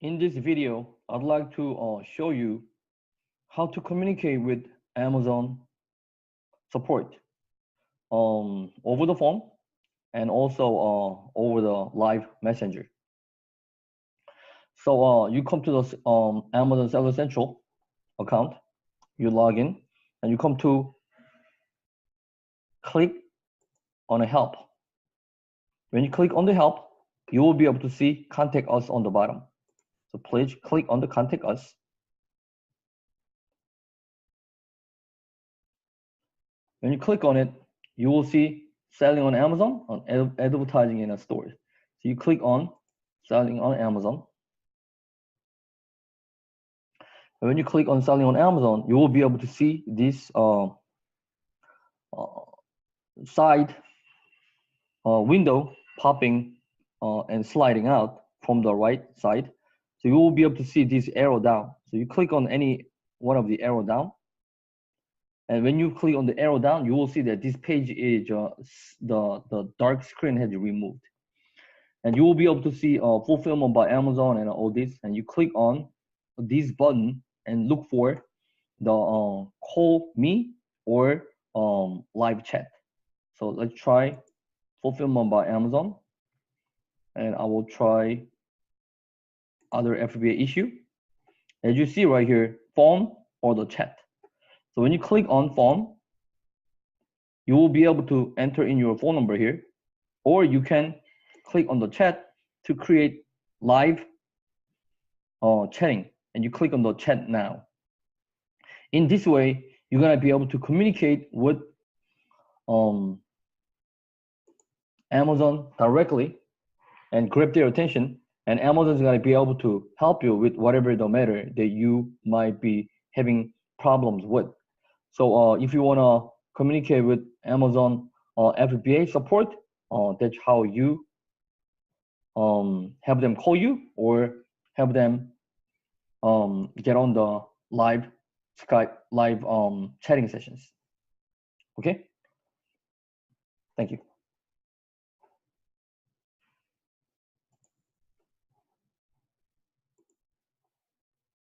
In this video, I'd like to show you how to communicate with Amazon support over the phone and also over the live messenger. So you come to the Amazon Seller Central account, you log in, and you come to click on a help. When you click on the help, you will be able to see contact us on the bottom. So please click on the contact us. When you click on it, you will see selling on Amazon and advertising in a store. So you click on selling on Amazon. And when you click on selling on Amazon, you will be able to see this side window popping and sliding out from the right side. So you will be able to see this arrow down. So you click on any one of the arrow down. And when you click on the arrow down, you will see that this page is the dark screen has been removed. And you will be able to see fulfillment by Amazon and all this. And you click on this button and look for the call me or live chat. So let's try fulfillment by Amazon. And I will try other FBA issue. As you see right here, phone or the chat. So when you click on phone, you will be able to enter in your phone number here, or you can click on the chat to create live chatting, and you click on the chat now. In this way, you're gonna be able to communicate with Amazon directly and grab their attention, and Amazon is gonna be able to help you with whatever the matter that you might be having problems with. So if you want to communicate with Amazon FBA support, that's how you have them call you or have them get on the live Skype live chatting sessions. Okay, thank you.